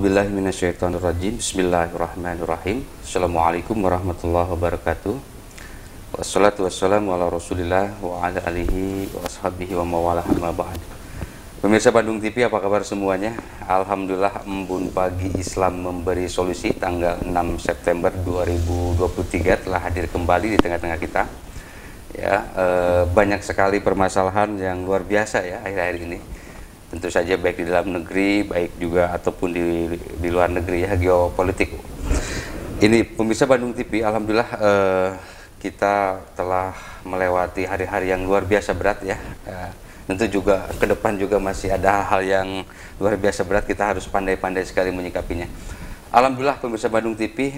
A'udzubillahi minasyaitonirrajim. Bismillahirrahmanirrahim. Assalamualaikum warahmatullahi wabarakatuh. Wassalatu wassalamu ala Rasulillah wa ala alihi wa ashabihi wa mawalah amma ba'd. Pemirsa Bandung TV, apa kabar semuanya? Alhamdulillah, embun pagi Islam memberi solusi tanggal 6 September 2023 telah hadir kembali di tengah-tengah kita. Ya, banyak sekali permasalahan yang luar biasa ya akhir-akhir ini. Tentu saja baik di dalam negeri, baik juga ataupun di luar negeri ya, geopolitik. Ini pemirsa Bandung TV, alhamdulillah kita telah melewati hari-hari yang luar biasa berat ya. Tentu juga ke depan juga masih ada hal-hal yang luar biasa berat, kita harus pandai-pandai sekali menyikapinya. Alhamdulillah pemirsa Bandung TV,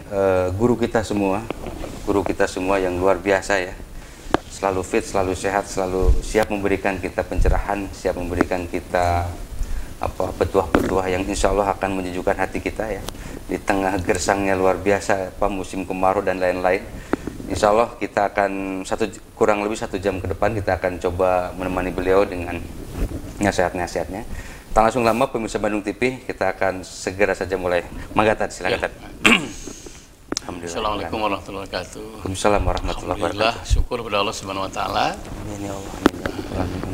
guru kita semua yang luar biasa ya. Selalu fit, selalu sehat, selalu siap memberikan kita pencerahan, siap memberikan kita petuah-petuah yang insya Allah akan menyejukkan hati kita ya. Di tengah gersangnya luar biasa musim kemarau dan lain-lain, insya Allah kita akan kurang lebih 1 jam ke depan kita akan coba menemani beliau dengan nasihat-nasihatnya. Tak langsung lama pemirsa Bandung TV, kita akan segera saja mulai. Mangga Tad, silakan Tad. Assalamualaikum warahmatullahi wabarakatuh. Waalaikumsalam warahmatullahi wabarakatuh. Syukur kepada Allah Subhanahu wa taala. Amin ya Allah.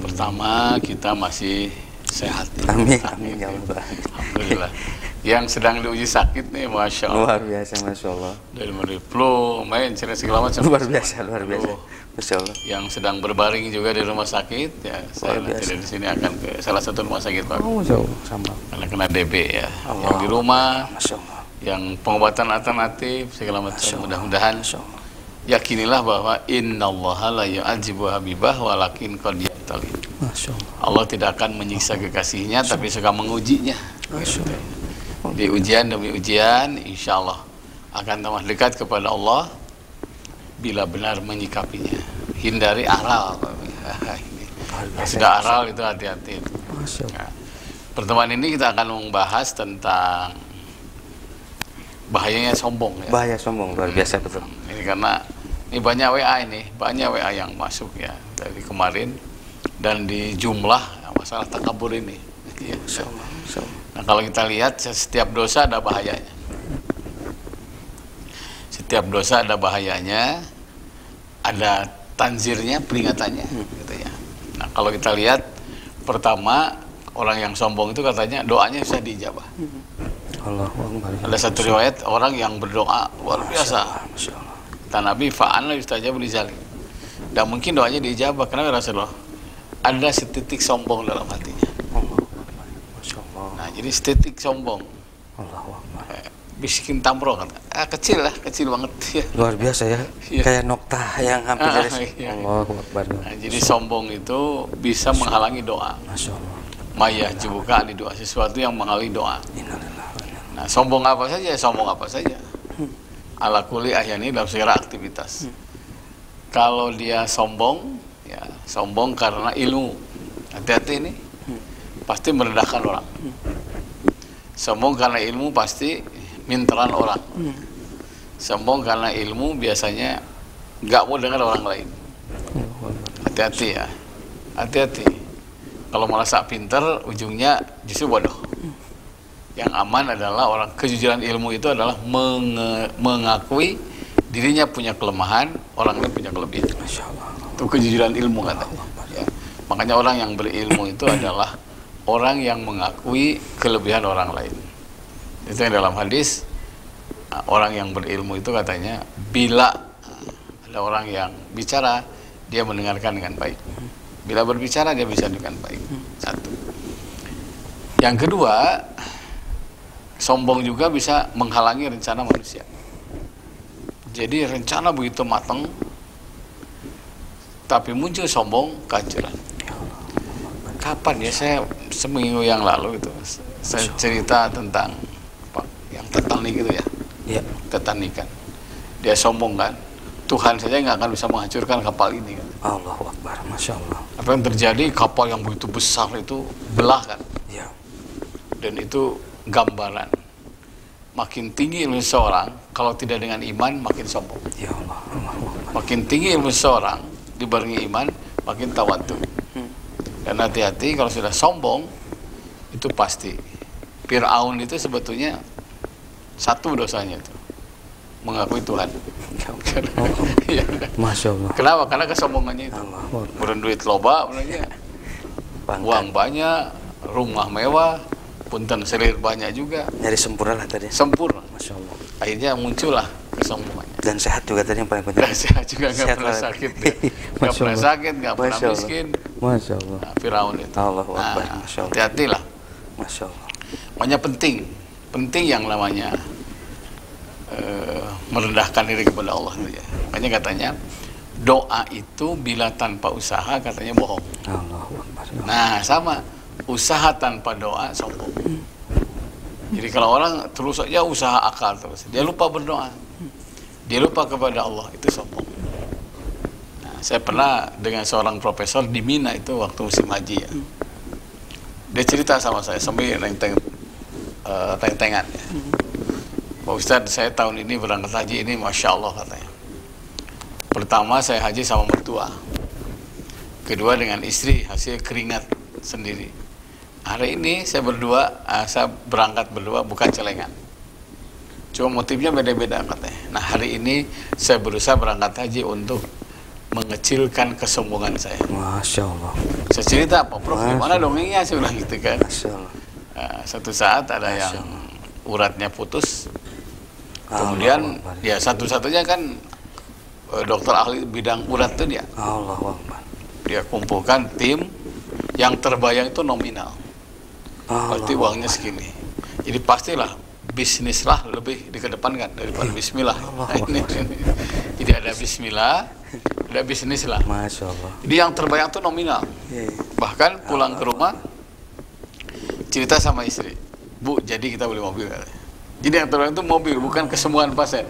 Pertama, kita masih sehat. Amin, amin ya Allah. Alhamdulillah. Yang sedang diuji sakit nih, masya Allah. Luar biasa, masya Allah. Dari mulai flu, main segala macam. Luar biasa, masya Allah. Yang sedang berbaring juga di rumah sakit, ya. Saya nanti dari sini akan ke salah satu rumah sakit Pak. Oh, jauh sama. Karena kena DB ya. Allah. Yang di rumah, masya Allah. Yang pengobatan alternatif segala macam, mudah-mudahan yakinilah bahwa innallaha la yu'adzibu habibah walakin qad yabtali. Allah tidak akan menyiksa kekasihnya, tapi suka mengujinya. Gitu. Di ujian demi ujian, insya Allah akan tambah dekat kepada Allah bila benar menyikapinya. Hindari aral. Sudah aral itu hati-hati. Nah, pertemuan ini kita akan membahas tentang bahayanya sombong ya. Bahaya sombong luar biasa betul. Ini karena ini banyak WA yang masuk ya dari kemarin, dan di jumlah masalah takabur ini. Ya. Nah, kalau kita lihat setiap dosa ada bahayanya. Setiap dosa ada bahayanya, ada tanzirnya, peringatannya, gitu ya. Nah, kalau kita lihat pertama, orang yang sombong itu katanya doanya bisa diijabah. Ada satu riwayat orang yang berdoa luar biasa. Kata Nabi, fa'an la yustajabu lidzalik. Dan mungkin doanya diijabah karena Rasulullah ada setitik sombong dalam hatinya. Nah, jadi setitik sombong. Bisikin tamro kan. Kecil banget ya. Luar biasa ya. Kayak noktah yang hampir Allahu Akbar. Nah, jadi sombong itu bisa menghalangi doa. Masyaallah. Maya jubuka di doa, sesuatu yang menghalangi doa. Nah, sombong apa saja. Ala kulli ahyani dalam segala aktivitas. Kalau dia sombong, ya sombong karena ilmu. Hati-hati ini. Pasti merendahkan orang. Sombong karena ilmu pasti minteran orang. Sombong karena ilmu biasanya nggak mau dengar orang lain. Hati-hati ya. Hati-hati. Kalau merasa pinter, ujungnya justru bodoh. Yang aman adalah orang kejujuran ilmu itu adalah mengakui dirinya punya kelemahan, orang lain punya kelebihan. Itu kejujuran ilmu katanya. Ya. Makanya orang yang berilmu itu adalah orang yang mengakui kelebihan orang lain. Itu yang dalam hadis, orang yang berilmu itu katanya bila ada orang yang bicara, dia mendengarkan dengan baik. Bila berbicara dia bisa dengan baik. Satu. Yang kedua, sombong juga bisa menghalangi rencana manusia. Jadi rencana begitu matang, tapi muncul sombong, kehancuran. Kapan ya, saya seminggu yang lalu itu saya cerita tentang yang Titanic itu ya. Iya. Titanic kan. Dia sombong kan. Tuhan saja nggak akan bisa menghancurkan kapal ini kan. Allahu Akbar, masya Allah. Apa yang terjadi, kapal yang begitu besar itu belah kan. Iya. Dan itu gambaran makin tinggi ilmu seseorang, kalau tidak dengan iman makin sombong. Ya Allah. Makin tinggi ilmu seseorang dibarengi iman, makin tawadhu. Dan hati-hati kalau sudah sombong, itu pasti Fir'aun itu sebetulnya satu dosanya itu, mengakui Tuhan. Ya, Masya Allah. kenapa? Karena kesombongannya itu. Beren duit loba, uang banyak, rumah mewah, punten selir banyak juga. Nyari sempurna lah tadi. Sempurna. Masya Allah. Akhirnya muncullah kesombongannya. Dan sehat juga tadi yang paling penting. Dan sehat juga, nggak pernah sakit, nggak pernah sakit, nggak pernah Masya Allah. miskin. Masya Allah. Nah, Firaun itu. Allahu Akbar. Masya Allah. Hati-hatilah. Masya Allah. Makanya penting yang namanya merendahkan diri kepada Allah itu ya. Makanya katanya doa itu bila tanpa usaha katanya bohong. Allahu Akbar. Nah sama, usaha tanpa doa sombong. Jadi kalau orang terus saja usaha akal terus, dia lupa berdoa, dia lupa kepada Allah, itu sombong. Nah, saya pernah dengan seorang profesor di Mina itu waktu musim haji ya. Dia cerita sama saya sambil teng-tengan ya. Pak Ustadz, saya tahun ini berangkat haji ini Masya Allah katanya. Pertama saya haji sama mertua, kedua dengan istri, hasil keringat sendiri. Hari ini saya berangkat berdua bukan celengan, cuma motifnya beda-beda katanya. Nah hari ini saya berusaha berangkat haji untuk mengecilkan kesombongan saya. Masya Allah. Saya cerita, Pak Prof, gimana dongengnya? Saya bilang gitu kan. Masya Allah. Satu saat ada yang uratnya putus, kemudian ya satu-satunya kan dokter ahli bidang urat itu dia. Allahu Akbar. Dia kumpulkan tim yang terbayang itu nominal. Berarti uangnya segini. Jadi pastilah bisnislah lebih dikedepankan daripada bismillah. Nah, ini. Jadi ada bismillah, ada bisnis lah. Masya Allah. Jadi yang terbayang itu nominal. Bahkan pulang ke rumah cerita sama istri, Bu, jadi kita beli mobil. Jadi yang terbayang itu mobil, bukan kesembuhan pasien.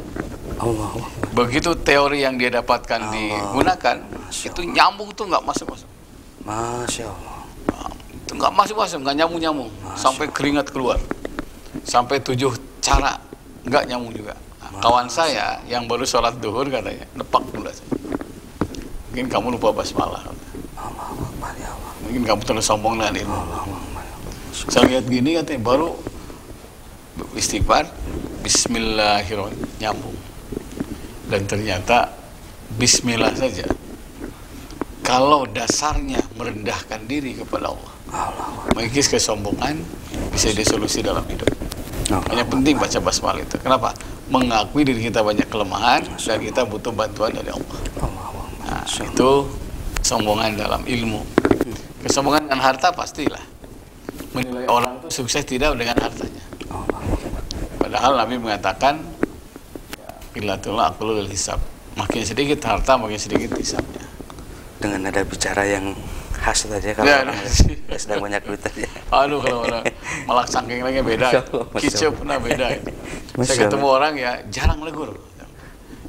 Allah. Begitu teori yang dia dapatkan digunakan, itu nyambung tuh nggak masuk-masuk. Masya Allah. Itu nggak masuk-masuk, nggak nyambung-nyambung, sampai keringat keluar, sampai 7 cara nggak nyambung juga. Nah, kawan saya yang baru sholat duhur katanya, nepak pula saya. Mungkin kamu lupa basmalah. Mungkin kamu terlalu sombong dengan ilmu. Saya lihat gini katanya, baru istighfar, Bismillahirrahmanirrahim, nyambung. Dan ternyata Bismillah saja, kalau dasarnya merendahkan diri kepada Allah, mengikis kesombongan, bisa disolusi dalam hidup. Hanya penting baca basmalah itu. Kenapa? Mengakui diri kita banyak kelemahan dan kita butuh bantuan dari Allah. Nah, itu kesombongan dalam ilmu. Kesombongan dengan harta pastilah. Menilai orang itu sukses tidak dengan hartanya. Padahal Nabi mengatakan, Qillatul aqlu lil hisab. Makin sedikit harta, makin sedikit hisabnya. Dengan nada bicara yang khas tadi kalau Ya, orang sedang banyak duit tadi. Aduh, kalau orang malah saking lagi beda. Kicau pernah beda. Saya ketemu orang ya jarang legur.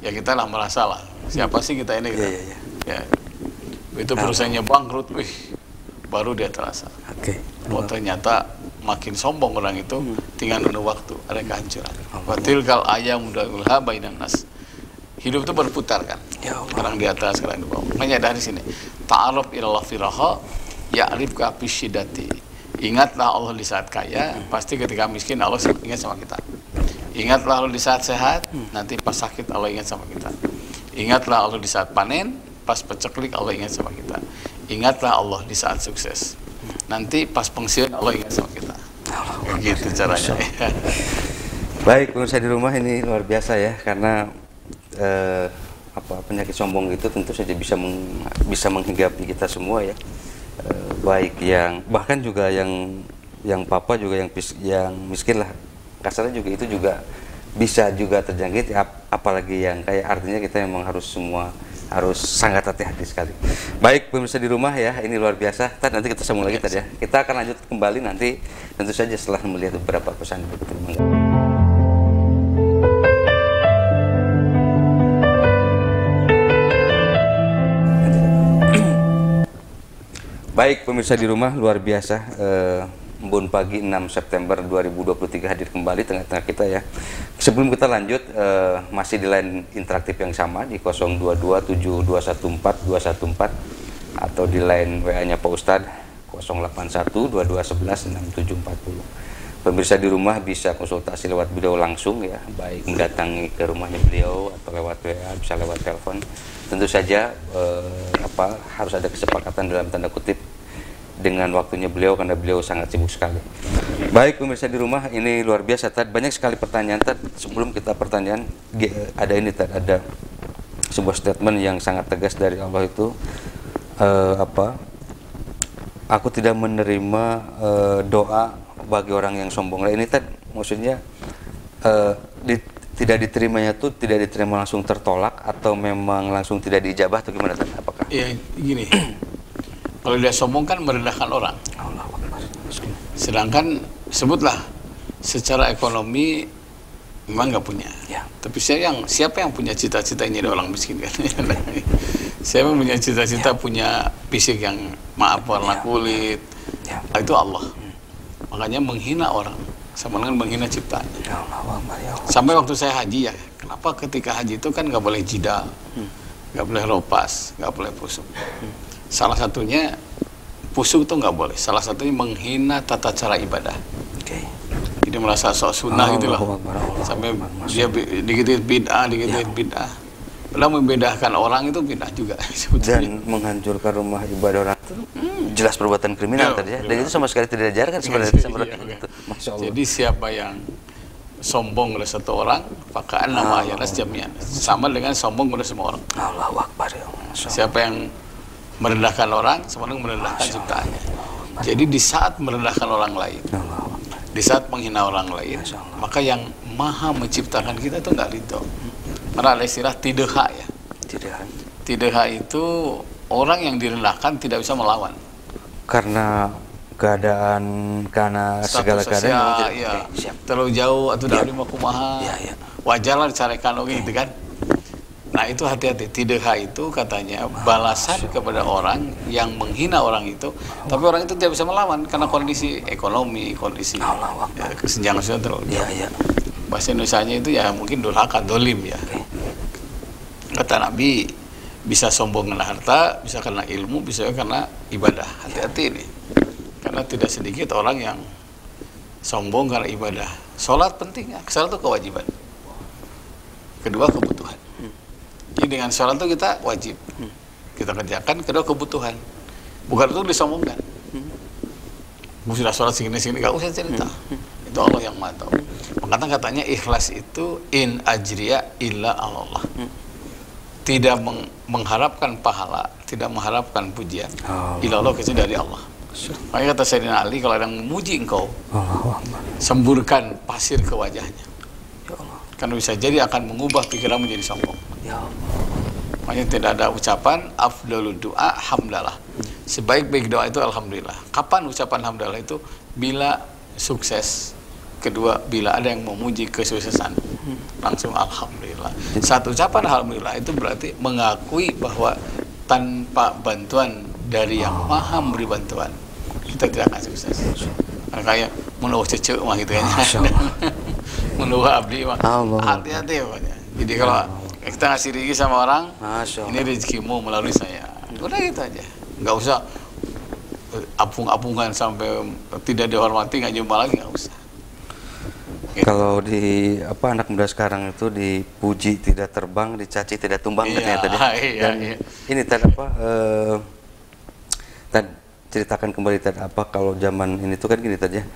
Ya kita lah merasa lah. Siapa sih kita ini? Gitu. Ya. Itu perusahaannya bangkrut, baru dia terasa. Oh ternyata makin sombong orang itu, tinggal nunggu waktu, ada kehancuran. Watilkal ayam daulha bainan nas. Hidup itu berputar kan. Sekarang di atas, sekarang di bawah. Makanya dari sini, ta'aruf ilallah firaha, ya'rifka fisyidati. Ingatlah Allah di saat kaya, pasti ketika miskin Allah ingat sama kita. Ingatlah Allah di saat sehat, nanti pas sakit Allah ingat sama kita. Ingatlah Allah di saat panen, pas peceklik Allah ingat sama kita. Ingatlah Allah di saat sukses, nanti pas pensiun Allah ingat sama kita. Begitu caranya. Baik, pemirsa di rumah, ini luar biasa ya, karena penyakit sombong itu tentu saja bisa menghinggapi kita semua ya, baik yang bahkan juga yang papa juga yang miskin lah kasarnya juga, itu juga bisa juga terjangkit, apalagi yang kayak, artinya kita memang harus sangat hati-hati sekali. Baik pemirsa di rumah ya, ini luar biasa. Nanti kita sambung lagi tadi ya. Kita akan lanjut kembali nanti tentu saja setelah melihat beberapa pesan berikut. Baik pemirsa di rumah, luar biasa, Embun Pagi 6 September 2023 hadir kembali tengah-tengah kita ya. Sebelum kita lanjut, masih di line interaktif yang sama di 0227214214 atau di line WA-nya Pak Ustadz 08122116740. Pemirsa di rumah bisa konsultasi lewat beliau langsung ya, baik mendatangi ke rumahnya beliau atau lewat WA, bisa lewat telepon. Tentu saja harus ada kesepakatan dalam tanda kutip dengan waktunya beliau karena beliau sangat sibuk sekali. Baik pemirsa di rumah, ini luar biasa Tad, banyak sekali pertanyaan Tad. Sebelum kita pertanyaan, ada ini Tad, ada sebuah statement yang sangat tegas dari Allah itu aku tidak menerima doa bagi orang yang sombong. Nah, ini Tad, maksudnya tidak diterimanya tuh tidak diterima langsung tertolak atau memang langsung tidak diijabah atau gimana Tad? Apakah? Ya gini, kalau dia sombong kan merendahkan orang. Sedangkan sebutlah secara ekonomi memang nggak punya. Ya. Tapi siapa yang punya cita-cita ini ada orang miskin kan? Siapa yang punya cita-cita punya fisik yang warna kulit? Ya. Itu Allah. Makanya menghina orang sama dengan menghina ciptaannya. Ya Allah, ya Allah. Sampai waktu saya haji ya, kenapa ketika haji itu kan nggak boleh jidal, nggak boleh lopas, nggak boleh pusuk. Salah satunya pusuk itu nggak boleh. Salah satunya menghina tata cara ibadah. Okay. Jadi merasa sok sunnah gitu loh. Sampai dia dikit-dikit bid'ah, bid'ah. Padahal membedakan orang itu bid'ah juga. Dan menghancurkan rumah ibadah orang itu jelas perbuatan kriminal tadi ya. Dan itu sama sekali tidak diajarkan sebenarnya. Masya Allah. Jadi siapa yang sombong pada satu orang, pakaan nama ayanas jamian. Sama dengan sombong pada semua orang. Allahu Akbar ya. Siapa yang merendahkan orang, sama dengan merendahkan ciptaannya. Jadi di saat merendahkan orang lain, di saat menghina orang lain, maka yang maha menciptakan kita itu nggak ridho. Karena ada istilah tidha ya. Tidha itu orang yang direndahkan tidak bisa melawan. Karena keadaan, karena segala keadaan. Ya, terlalu jauh atau dari lima kumaha. Wajarlah dicarekan gitu kan. Nah itu hati-hati. Tidha itu katanya balasan kepada orang yang menghina orang itu, tapi orang itu tidak bisa melawan karena kondisi ekonomi, kondisi kesenjangan sosial terlalu jauh. Bahasa Indonesianya itu ya mungkin durhaka, dolim ya. Kata Nabi, bisa sombong karena harta, bisa karena ilmu, bisa karena ibadah. Hati-hati ini. Karena tidak sedikit orang yang sombong karena ibadah. Sholat penting, sholat itu kewajiban. Kedua kebutuhan. Jadi dengan sholat itu kita wajib. Kita kerjakan, kedua kebutuhan. Bukan itu disombongkan. Sudah sholat segini-segini, gak usah cerita. Itu Allah yang maha tahu. Makanya katanya ikhlas itu in ajriya illa Allah. Tidak mengharapkan pahala, tidak mengharapkan pujian. Illa Allah kecuali dari Allah. Makanya kata Sayyidina Ali, kalau ada yang memuji engkau, semburkan pasir ke wajahnya. Karena bisa jadi akan mengubah pikiran menjadi sombong. Makanya tidak ada ucapan afdalud doa hamdalah. Sebaik-baik doa itu alhamdulillah. Kapan ucapan hamdalah itu? Bila sukses. Kedua, bila ada yang memuji kesuksesan, langsung alhamdulillah. Satu ucapan alhamdulillah itu berarti mengakui bahwa tanpa bantuan dari yang maha memberi bantuan, kita tidak akan sukses. Kayak menurut cecek mah gitu ya. Menurut abdi mah. Hati-hati pokoknya. Jadi kalau kita ngasih rezeki sama orang, ini rezekimu melalui saya. Udah gitu aja. Nggak usah apung-apungan sampai tidak dihormati, nggak jumpa lagi, nggak usah. Kalau di anak muda sekarang itu dipuji tidak terbang, dicaci tidak tumbang ternyata tadi. Dan ini tadi ceritakan kembali tadi kalau zaman ini tuh kan gini tadi ya.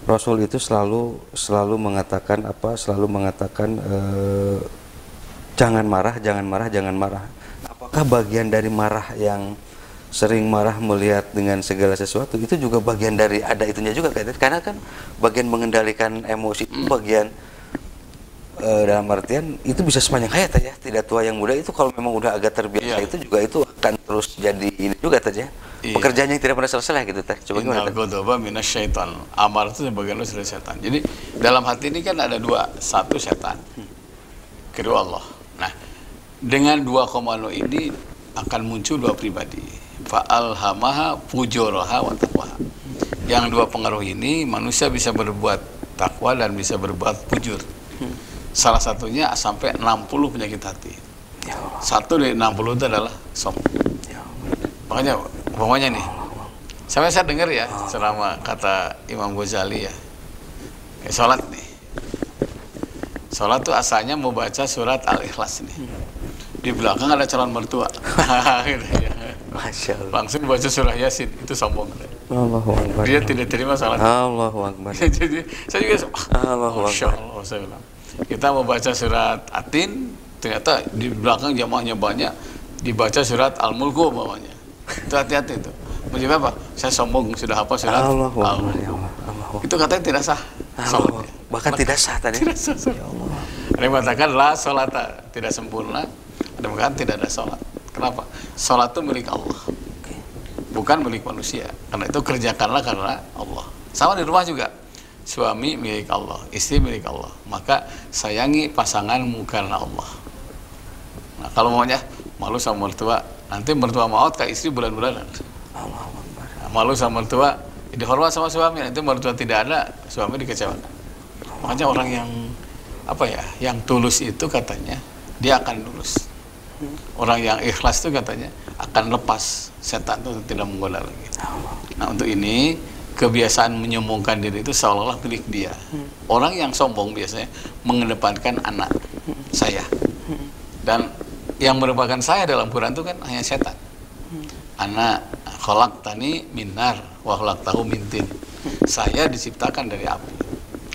Rasul itu selalu mengatakan jangan marah, jangan marah, jangan marah. Apakah bagian dari marah yang sering marah melihat dengan segala sesuatu itu juga bagian dari ada itunya juga karena kan bagian mengendalikan emosi itu bagian dalam artian itu bisa sepanjang hayat aja, tidak tua yang muda itu kalau memang udah agak terbiasa itu juga itu akan terus jadi ini juga saja pekerjaan yang tidak pernah selesai gitu teh. Coba gimana? Ghadaba minasyaitan. Amar itu sebagian dari setan. Jadi dalam hati ini kan ada dua, satu setan, kedua Allah. Nah dengan 2,0 ini akan muncul dua pribadi. Fa'alhamaha fujuraha wa taqwaha. Yang dua pengaruh ini manusia bisa berbuat takwa dan bisa berbuat fujur. Salah satunya sampai 60 penyakit hati. Satu dari 60 itu adalah sombong. Makanya umpamanya nih, saya dengar ya selama kata Imam Ghazali ya, Kayak sholat nih. Sholat tuh asalnya mau baca surat Al-Ikhlas nih. Di belakang ada calon mertua. Gitu ya. Masya Allah. Langsung baca surah Yasin, itu sombong. Allahu Akbar. Dia tidak terima salat. Allahu Akbar. Jadi saya juga Allahu Masya Akbar. Allah, saya bilang. Kita mau baca surat Atin, ternyata di belakang jamaahnya banyak dibaca surat Al-Mulku bawahnya. Itu hati-hati itu. Menjadi apa? Saya sombong sudah hafal surat Allahu Akbar. Al-Mulku. Ya Allah. Allahu Itu katanya tidak sah. Akbar. Salatnya. Bahkan tidak sah tadi. Tidak sah. Ya Allah. Ada yang mengatakan la salata, tidak sempurna. Ada yang mengatakan tidak ada salat. Kenapa? Salat itu milik Allah, bukan milik manusia. Karena itu kerjakanlah karena Allah. Sama di rumah juga. Suami milik Allah, istri milik Allah. Maka sayangi pasanganmu karena Allah. Nah, kalau maunya malu sama mertua, nanti mertua maut kayak istri bulan-bulanan. Allahu Akbar. Nah, malu sama mertua, dihormat sama suami, nanti mertua tidak ada, suami dikecewakan. Makanya orang yang yang tulus itu katanya dia akan lulus. Orang yang ikhlas itu katanya akan lepas, setan itu tidak menggoda lagi. Nah, untuk ini kebiasaan menyombongkan diri itu seolah-olah milik dia. Orang yang sombong biasanya mengedepankan anak saya. Dan yang merupakan saya dalam Quran itu kan hanya setan. Anak khalaqtani min nar wa khalaqtahu min tin. Saya diciptakan dari api.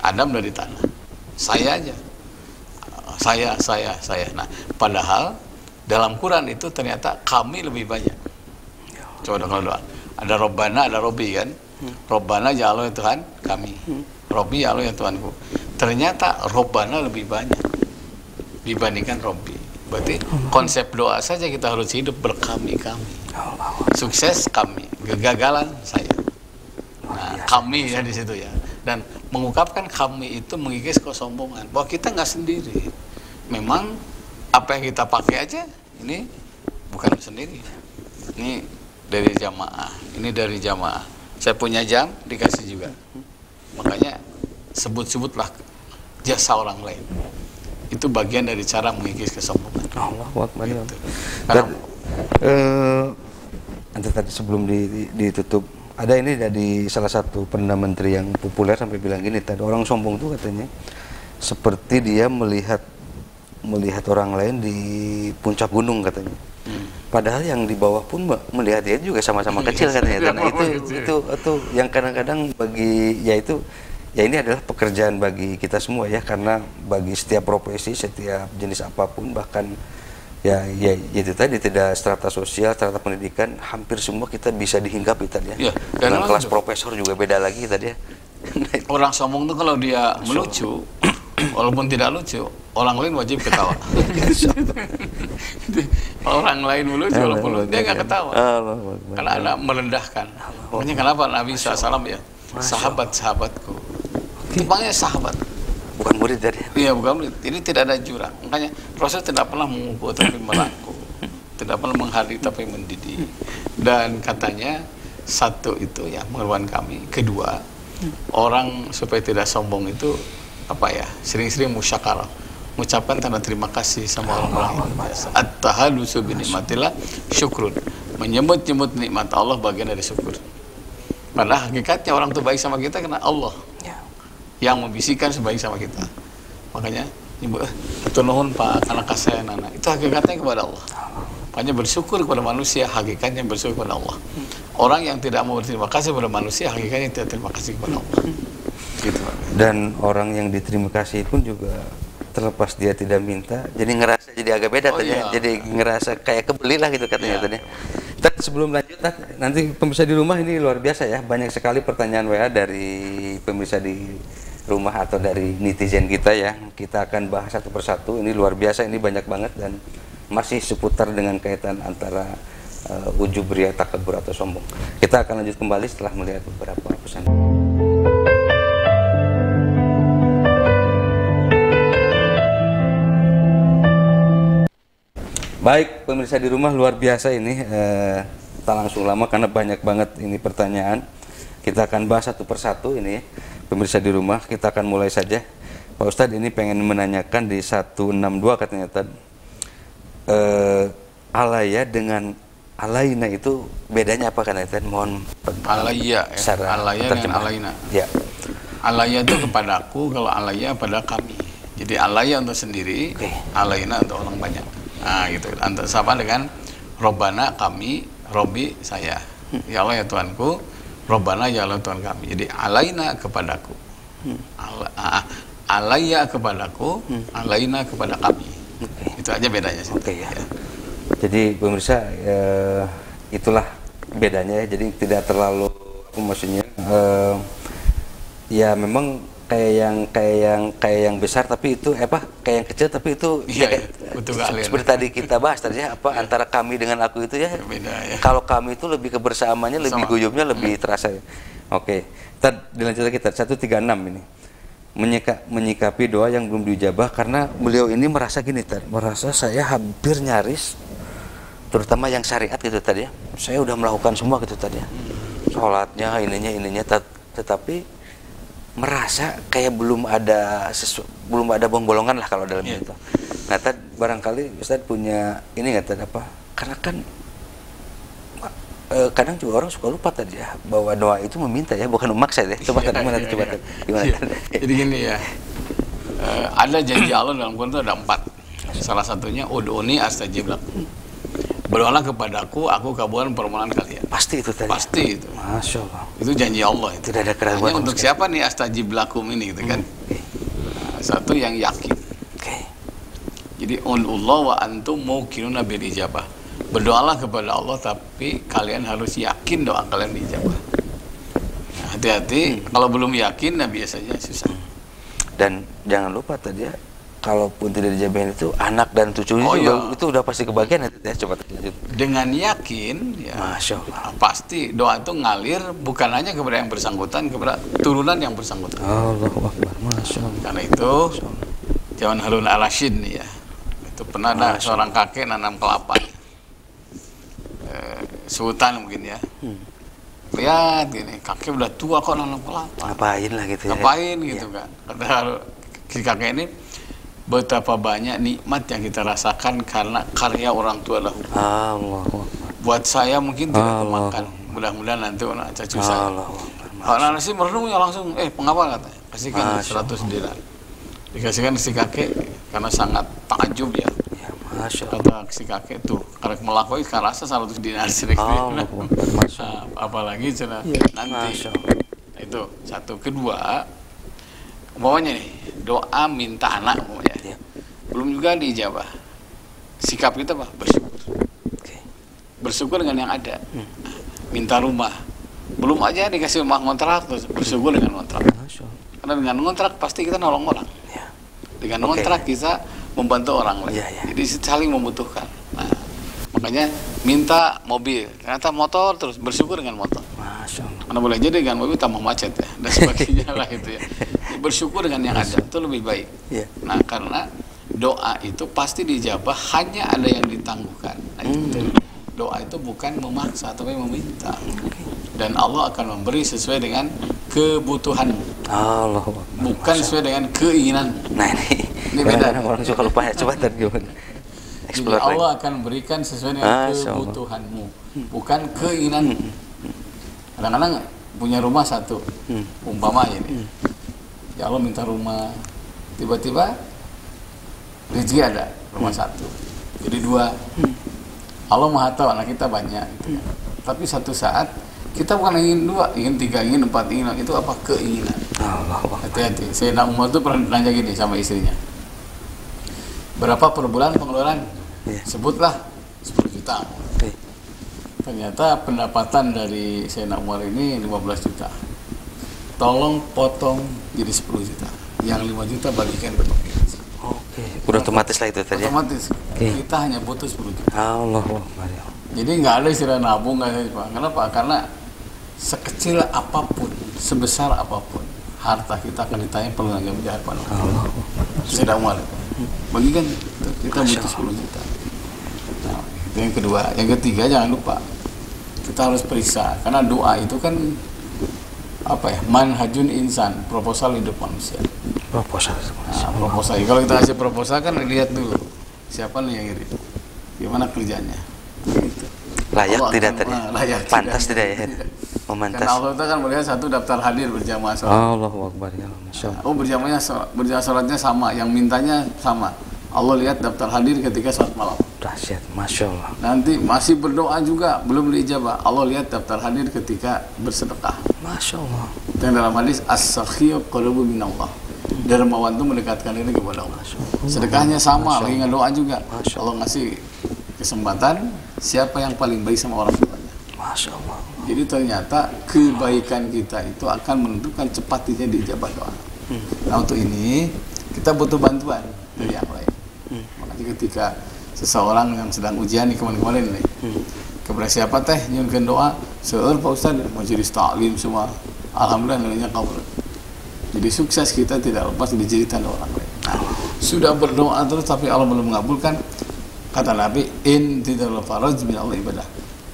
Adam dari tanah. Saya aja. Saya. Nah, padahal dalam Quran itu ternyata kami lebih banyak. Coba kalau doa. Ada Robbana, ada Robbi kan. Robbana ya Allah ya Tuhan kami. Robbi ya Allah ya Tuhanku. Ternyata Robbana lebih banyak dibandingkan Robbi. Berarti konsep doa saja kita harus hidup berkami-kami. Sukses kami, kegagalan saya. Nah, kami ya di situ ya. Dan mengungkapkan kami itu mengikis kesombongan bahwa kita nggak sendiri. Memang apa yang kita pakai aja ini bukan sendiri. Ini dari jamaah. Ini dari jamaah. Saya punya jam dikasih juga. Makanya sebut-sebutlah jasa orang lain. Itu bagian dari cara mengikis kesombongan. Allahu Akbar. Gitu. Dan nanti tadi sebelum ditutup, ada ini dari salah satu perdana menteri yang populer sampai bilang gini tadi, orang sombong tuh katanya seperti dia melihat orang lain di puncak gunung katanya. Padahal yang di bawah pun melihat dia juga sama-sama kecil katanya. Dan itu yang kadang-kadang bagi ini adalah pekerjaan bagi kita semua ya, karena bagi setiap profesi, setiap jenis apapun, bahkan ya itu tadi, tidak strata sosial, strata pendidikan, hampir semua kita bisa dihinggapi tadi ya. Dengan kelas profesor juga beda lagi tadi ya. Orang sombong tuh kalau dia melucu, walaupun tidak lucu, orang lain wajib ketawa. Orang lain melucu walaupun dia nggak ketawa. Karena ada merendahkan. Makanya kenapa Nabi SAW ya, sahabat-sahabatku, timpangnya sahabat, bukan murid tadi. Iya, bukan murid. Ini tidak ada jurang. Makanya Rasul tidak pernah mengukur tapi merangkul, tidak pernah menghardik tapi mendidik. Dan katanya satu itu ya mengeluarkan kami. Kedua, orang supaya tidak sombong itu sering-sering musyakarah, mengucapkan tanda terima kasih sama orang-orang yang biasa. At-tahalusu bi nikmatillah syukrun. Menyebut-nyebut nikmat Allah bagian dari syukur. Padahal hakikatnya orang itu baik sama kita karena Allah yang membisikkan sebaik sama kita. Makanya nyebut atur nuhun Pak karena kasih anak. Itu hakikatnya kepada Allah. Makanya bersyukur kepada manusia, hakikatnya bersyukur kepada Allah. Orang yang tidak mau berterima kasih kepada manusia, hakikatnya tidak terima kasih kepada Allah. Gitu. Dan orang yang diterima kasih pun juga terlepas dia tidak minta, jadi ngerasa jadi agak beda tadi. Iya. Jadi ngerasa kayak kebeli lah gitu katanya tadi. Tad, sebelum lanjut, nanti pemirsa di rumah ini luar biasa ya, banyak sekali pertanyaan WA dari pemirsa di rumah atau dari netizen kita ya. Kita akan bahas satu persatu. Ini luar biasa, ini banyak banget dan masih seputar dengan kaitan antara ujub, ria, takabur atau sombong. Kita akan lanjut kembali setelah melihat beberapa pesan. Baik, pemirsa di rumah, luar biasa ini. Tak langsung lama karena banyak banget ini pertanyaan. Kita akan bahas satu persatu ini, pemirsa di rumah. Kita akan mulai saja. Pak Ustadz ini pengen menanyakan di 162 katanya tadi. Alaya dengan alaina itu bedanya apa kan? Mohon alaya ya. Alaya dengan alaina. Ya. Alaya itu kepadaku, kalau alaya pada kami. Jadi alaya untuk sendiri, alayna untuk orang banyak. Nah gitu. Antara sama dengan Robbana kami, Robbi saya. Ya Allah ya Tuhanku, Robbana ya Allah Tuhan kami. Jadi alayna kepadaku, alaya kepadaku, alayna kepada kami. Itu aja bedanya sih. Ya. Jadi pemirsa, itulah bedanya. Jadi tidak terlalu, maksudnya ya memang kayak yang besar, tapi itu kayak yang kecil, tapi itu seperti tadi kita bahas tadi ya, antara kami dengan aku itu ya beda ya. Kalau kami itu lebih kebersamaannya, lebih guyupnya, lebih terasa. Oke, dilanjutkan kita 136 ini. Menyikapi doa yang belum dijabah, karena beliau ini merasa gini, merasa saya hampir nyaris, terutama yang syariat gitu tadi ya, saya udah melakukan semua gitu tadi ya, sholatnya ininya, tetapi merasa kayak belum ada bolong-bolongan lah kalau dalam itu. Nah, barangkali Ustadz punya ini nggak karena kan kadang juga orang suka lupa tadi ya, bahwa doa itu meminta ya, bukan memaksa ya. Coba gimana? Jadi gini ya, ada janji Allah dalam Quran itu ada 4. Salah satunya ud'uni astajib lakum. Berdoalah kepadaku, aku kabulkan permohonan kalian. Pasti itu tadi. Pasti itu. Masya Allah. Itu janji Allah itu. Tidak ada keraguan. Untuk siapa nih astajib lakum ini gitu kan? Nah, satu yang yakin. Jadi Allah wa antum muqinuna bil ijabah. Berdoalah kepada Allah, tapi kalian harus yakin doa kalian dijabah. Nah, hati-hati kalau belum yakin, nah biasanya susah. Dan jangan lupa tadi ya, kalaupun tidak dijabahin itu anak dan cucu itu udah pasti kebagian ya. Coba lanjut. Dengan yakin ya, Masya Allah, pasti doa itu ngalir bukan hanya kepada yang bersangkutan, kepada turunan yang bersangkutan. Allahu Akbar. Masya Allah. Karena itu zaman Harun al-Rashid nih ya, itu pernah ada seorang kakek nanam kelapa, sultan mungkin ya, lihat gini, kakek udah tua kok nanam kelapa, ngapain lah gitu ya, ngapain gitu kan. Kata si kakek ini, betapa banyak nikmat yang kita rasakan karena karya orang tua dahulu. Buat saya mungkin tidak kemakan. Mudah-mudahan nanti anak cucu saya. Anak sih merenung ya langsung, pengapa katanya? Kasihkan 100 dinar. Dikasihkan si kakek karena sangat takjub ya. Kata si kakek tuh, karena melakukan kan rasa 100 dinar sendiri. Apalagi cina nanti. Itu satu. Kedua, umpamanya nih, doa minta anak umpamanya, belum juga diijabah. Sikap kita apa? Bersyukur. Bersyukur dengan yang ada. Minta rumah, belum aja dikasih rumah ngontrak, terus bersyukur dengan ngontrak. Karena dengan ngontrak pasti kita nolong orang. Dengan ngontrak kita membantu orang lain. Jadi saling membutuhkan. Nah, makanya minta mobil, ternyata motor, terus bersyukur dengan motor. Karena boleh jadi dengan mobil tambah macet ya, dan sebagainya lah itu ya. Bersyukur dengan yang ada itu lebih baik. Nah, karena doa itu pasti dijabah, hanya ada yang ditangguhkan. Nah, doa itu bukan memaksa tapi meminta. Dan Allah akan memberi sesuai dengan kebutuhan. Bukan sesuai dengan keinginan. Nah, ini beda. Orang suka lupa ya. Coba tadi gimana? Jadi Allah akan berikan sesuai dengan kebutuhanmu, bukan keinginan. Kadang-kadang punya rumah satu, umpama ini, ya Allah minta rumah, tiba-tiba rezeki ada rumah satu, jadi 2. Allah Maha Tahu anak kita banyak, gitu. Tapi satu saat kita bukan ingin 2, ingin 3, ingin 4, ingin itu apa keinginan. Hati-hati. Sayyidina Umar itu pernah nanya gini sama istrinya, berapa per bulan pengeluaran? Sebutlah 10 juta. Ternyata pendapatan dari Sayyidina Umar ini 15 juta. Tolong potong jadi 10 juta. Yang 5 juta bagikan ke fakir. Udah otomatis lah itu tadi. Otomatis. Kita hanya butuh 10 juta. Jadi nggak ada istilah nabung, nggak ada Pak. Kenapa? Karena sekecil apapun, sebesar apapun, harta kita akan ditanya perlu nggak menjahat pada Allah. Sayyidina Umar. Bagikan kita butuh 10 juta. Nah, itu yang kedua. Yang ketiga, jangan lupa kita harus periksa, karena doa itu kan apa ya, manhajun insan, proposal hidup manusia. Proposal. Kalau kita kasih proposal kan lihat dulu siapa nih yang ngirim, gimana kerjanya, gitu. Layak Allah tidak tadi, pantas tidak ya. memantas. Karena Allah itu kan melihat satu daftar hadir berjamaah sholat. Allahu Akbar ya Allah, Masya Allah. Oh berjamaah sholatnya sama, yang mintanya sama. Allah lihat daftar hadir ketika sholat malam. Dahsyat, Masya Allah. Nanti masih berdoa juga belum diijabah. Allah lihat daftar hadir ketika bersedekah. Masya Allah. Dan dalam hadis as-sakhiy qarabu minallah. Dermawan itu mendekatkan diri kepada Allah. Sedekahnya sama, lagi doa juga. Allah ngasih kesempatan siapa yang paling baik sama orang tuanya. Masya Allah. Jadi ternyata kebaikan kita itu akan menentukan cepatnya diijabah doa. Nah untuk ini kita butuh bantuan dari yang lain. Makanya ketika seseorang yang sedang ujian nih kemarin-kemarin nih, kepada siapa teh nyunkeun doa, seueur Pak Ustaz majelis taklim semua. Alhamdulillah nilainya kabul. Jadi sukses kita tidak lepas dijeritan orang lain. Sudah berdoa terus tapi Allah belum mengabulkan. Kata Nabi, intidharul faraj min Allah ibadah.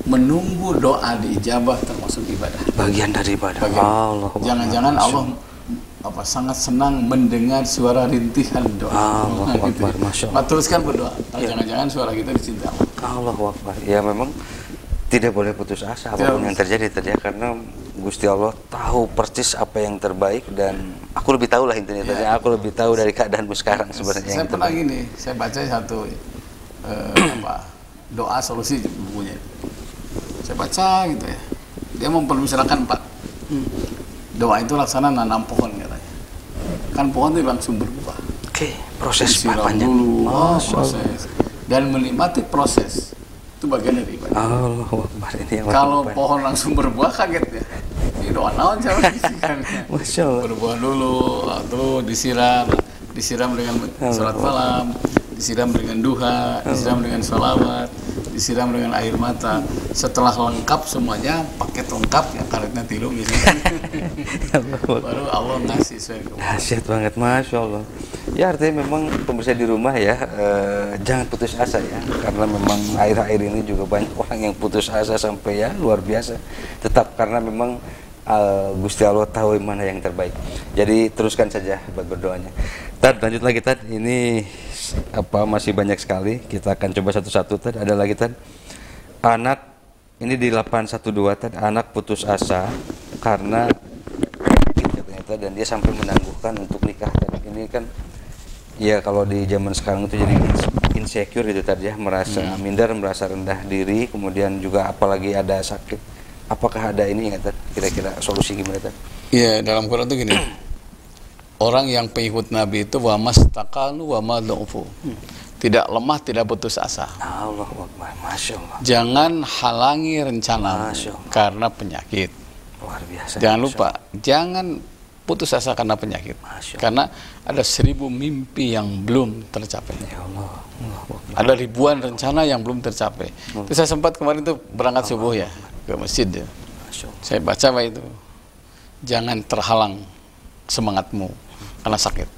Menunggu doa diijabah termasuk ibadah. Bagian dari ibadah. Allah. Jangan-jangan Allah sangat senang mendengar suara rintihan doa. Allah Akbar, Masya Allah. Teruskan berdoa. Jangan-jangan suara kita dicintai Allah. Allah Akbar. Ya memang tidak boleh putus asa apapun yang terjadi tadi ya, karena Gusti Allah tahu persis apa yang terbaik, dan aku lebih tahu lah intinya tadi. Aku lebih tahu dari keadaanmu sekarang sebenarnya. Saya pernah gini, saya baca satu doa solusi bukunya. Saya baca gitu ya. Dia mempermisalkan 4. Doa itu laksana nanam pohon katanya. Kan pohon itu langsung berbuah. Oke, proses disiram panjang dulu, proses. Dan menikmati proses itu bagian dari ibadah. Allah Akbar, ini yang kalau pohon langsung berbuah kaget ya. Ini doa naon siapa kan. Masya Allah. Berbuah dulu, terus disiram dengan salat malam, disiram dengan duha, disiram dengan sholawat, disiram dengan air mata. Setelah lengkap semuanya, paket lengkap ya, karetnya tilu misalnya. Baru Allah ngasih sesuai. Dahsyat banget, Masya Allah. Ya artinya memang pemirsa di rumah ya, jangan putus asa ya, karena memang akhir-akhir ini juga banyak orang yang putus asa sampai ya luar biasa. Tetap karena memang Gusti Allah tahu mana yang terbaik. Jadi teruskan saja buat berdoanya. Tad, lanjut lagi Tad. Ini masih banyak sekali. Kita akan coba satu-satu Tad. Ada lagi Tad. Anak ini di 812 Tad. Anak putus asa karena ternyata, dan dia sampai menangguhkan untuk nikah. Dan ini kan ya kalau di zaman sekarang itu jadi insecure gitu tadi ya, merasa minder, merasa rendah diri, kemudian juga apalagi ada sakit. Apakah ada ini ya Tad? Kira-kira solusi gimana Tad? Iya, dalam Quran itu gini. Orang yang pengikut Nabi itu wa mastaqanu wa madhufu. Tidak lemah, tidak putus asa. Allah Akbar, Masya Allah. Jangan halangi rencana karena penyakit. Luar biasa. Jangan lupa, jangan putus asa karena penyakit. Karena ada 1000 mimpi yang belum tercapai. Ya Allah. Ada ribuan rencana yang belum tercapai. Itu saya sempat kemarin tuh berangkat subuh ya ke masjid ya. Saya baca itu. Jangan terhalang semangatmu karena sakit.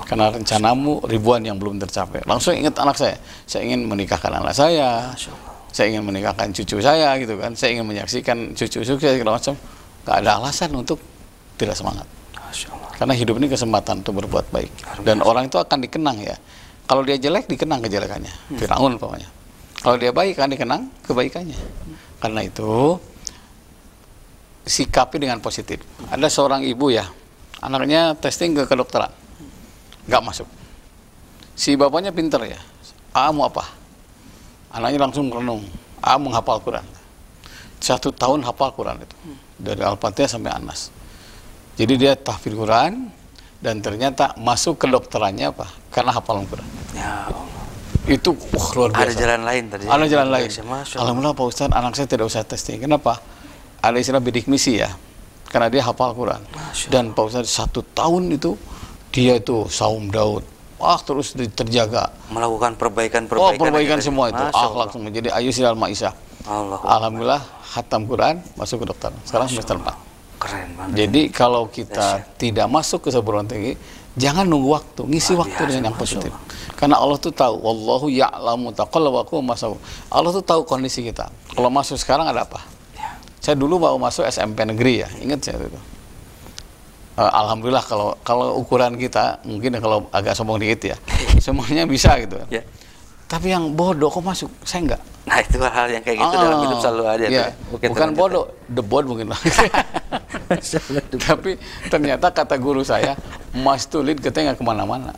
Karena rencanamu ribuan yang belum tercapai. Langsung ingat anak saya. Saya ingin menikahkan anak saya. Saya ingin menikahkan cucu saya gitu kan. Saya ingin menyaksikan cucu sukses segala macam. Gak ada alasan untuk tidak semangat. Karena hidup ini kesempatan untuk berbuat baik. Dan orang itu akan dikenang ya. Kalau dia jelek, dikenang kejelekannya. Firaun pokoknya. Kalau dia baik, akan dikenang kebaikannya. Karena itu sikapi dengan positif. Ada seorang ibu ya, anaknya testing ke kedokteran, nggak masuk. Si bapaknya pinter ya, mau apa? Anaknya langsung merenung, menghafal Quran. 1 tahun hafal Quran itu, dari Al-Fatihah sampai Anas. Jadi dia tahfidz Quran, dan ternyata masuk kedokterannya apa? Karena hafalan Quran. Ya Allah. Itu luar biasa. Ada jalan lain tadi. Ada jalan lain. Alhamdulillah Pak Ustaz, anak saya tidak usah testing. Kenapa? Ada istilah bidik misi ya, karena dia hafal Quran. Dan Pak Ustaz 1 tahun itu dia itu saum Daud, terus terjaga, melakukan perbaikan semua itu, langsung menjadi Ayu Silal Maisah. Alhamdulillah khatam Quran, masuk ke dokter. Sekarang semester 4. Keren banget. Jadi kalau kita tidak masuk ke perguruan tinggi, jangan nunggu waktu, ngisi waktu dengan yang positif. Karena Allah tuh tahu, wallahu ya'lamu taqallabakum wa masawun. Allah tuh tahu kondisi kita. Kalau masuk sekarang ada apa? Saya dulu mau masuk SMP negeri ya, ingat saya itu. Alhamdulillah kalau ukuran kita, mungkin kalau agak sombong dikit ya, semuanya bisa gitu. Tapi yang bodoh kok masuk, saya enggak. Nah itu hal yang kayak gitu dalam hidup selalu ada. Ya. Oke, bukan bodoh, debot mungkin. Tapi ternyata kata guru saya, emas tuh lid katanya nggak kemana-mana.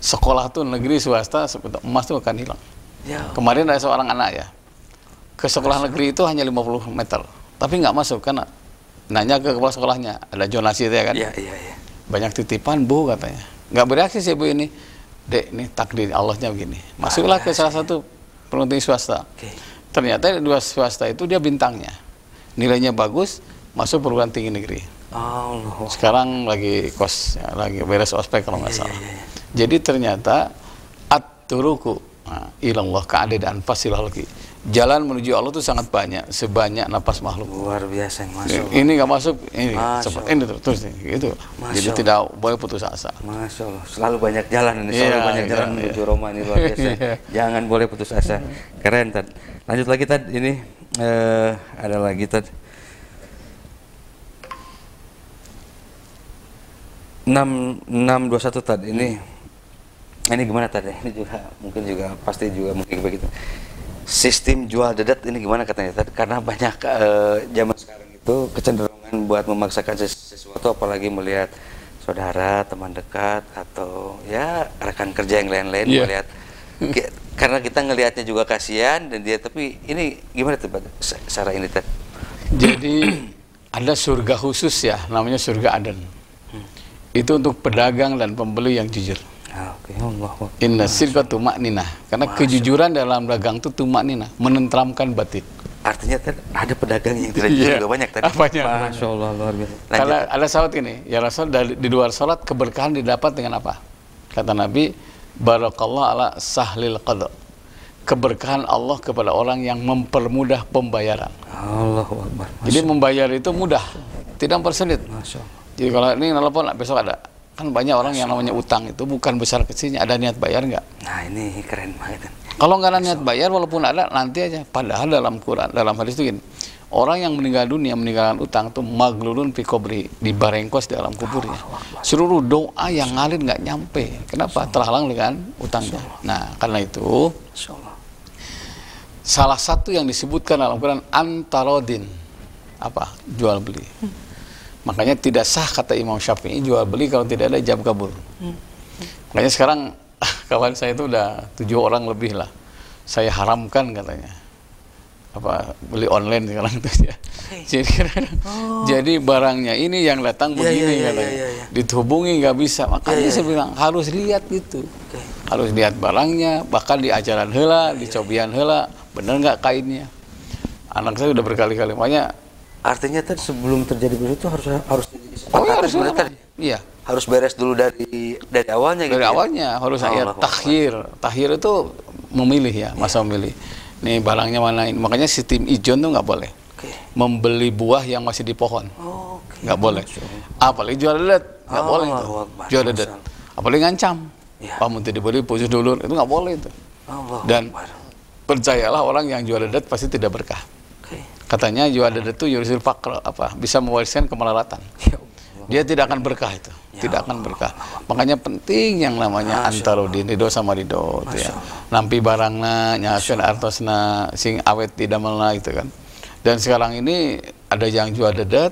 Sekolah tuh negeri swasta, emas tuh akan hilang. Ya. Kemarin ada seorang anak ya, ke sekolah negeri itu hanya 50 meter, tapi nggak masuk karena nanya ke kepala sekolahnya, ada zonasi itu ya kan? Iya. Banyak titipan bu katanya, nggak bereaksi sih bu ini, dek ini takdir Allahnya begini. Masuklah ke salah satu perguruan tinggi swasta. Ternyata dua swasta itu dia bintangnya, nilainya bagus, masuk perguruan tinggi negeri. Sekarang lagi kos, ya, lagi beres ospek kalau nggak salah. Jadi ternyata at-turuku ilallah ka'adadaan fasilal lagi. Jalan menuju Allah itu sangat banyak, sebanyak napas makhluk. Luar biasa, Masya Allah. Ini nggak masuk, ini seperti ini terus gitu. Jadi tidak boleh putus asa. Masya Allah, selalu banyak jalan ini, selalu banyak jalan menuju Roma ini luar biasa. Jangan boleh putus asa. Keren Tad. Lanjut lagi Tad, ini ada lagi Tad. 621 Tad, ini gimana Tad ya? Ini juga mungkin juga pasti juga mungkin begitu. Sistem jual dedet ini gimana katanya Tad? Karena banyak zaman sekarang itu kecenderungan buat memaksakan sesuatu, apalagi melihat saudara, teman dekat atau ya rekan kerja yang lain-lain melihat karena kita ngelihatnya juga kasihan dan dia, tapi ini gimana tuh cara ini Tad? Jadi ada surga khusus ya, namanya surga Aden. Itu untuk pedagang dan pembeli yang jujur. Inna sirka tumakninah, karena kejujuran dalam dagang itu tumakninah, menenteramkan batin. Artinya ada pedagang yang tidak jujur juga banyak tadi. Masya Allah, luar biasa. Kalau ada sahabat ini, ya Rasul, di luar sholat keberkahan didapat dengan apa? Kata Nabi, barakallah ala sahlil qadha. Keberkahan Allah kepada orang yang mempermudah pembayaran. Allahu Akbar. Jadi membayar itu mudah, tidak mempersulit. Masya Allah. Jadi kalau ini nelpon besok ada. Kan banyak orang yang namanya utang itu bukan besar kecilnya, ada niat bayar nggak? Nah ini keren banget. Kalau nggak ada niat bayar, walaupun ada nanti aja. Padahal dalam Quran, dalam hadis itu gini, orang yang meninggal dunia meninggalkan utang itu maglulun fi qabri, dibarengkos di dalam kuburnya. Seluruh doa yang ngalir nggak nyampe. Kenapa? Terhalang dengan utangnya. Nah karena itu salah satu yang disebutkan dalam Quran antarodin, apa? Jual beli. Makanya tidak sah kata Imam Syafi'i jual beli kalau tidak ada ijab kabul. Makanya sekarang kawan saya itu udah 7 orang lebih lah. Saya haramkan katanya. Apa beli online sekarang itu ya. Jadi barangnya ini yang datang begini katanya. Dihubungi nggak bisa. Makanya saya bilang harus lihat gitu. Harus lihat barangnya, bahkan di ajaran heula, di cobian heula, bener nggak kainnya. Anak saya udah berkali-kali, makanya artinya tadi sebelum terjadi begitu harus iya, harus beres dulu dari awalnya gitu. Dari awalnya harus takhir itu memilih ya, masa memilih. Nih barangnya mana ini. Makanya sistem ijon tuh nggak boleh. Membeli buah yang masih di pohon. Nggak boleh. Apalagi jual dedet, nggak boleh itu. Jual dedet. Apalagi ngancam. Pamun tidak dibeli putus dulur, itu nggak boleh itu. Dan percayalah orang yang jual dedet pasti tidak berkah. Katanya jual dedet itu yurisul faqr, apa bisa mewariskan kemelaratan. Dia tidak akan berkah itu, tidak akan berkah. Makanya penting yang namanya antarodin, ridho sama ridho itu ya. Nampi barangna, nyakeun artosna, sing awet tidak melna itu kan. Dan sekarang ini ada yang jual dedet,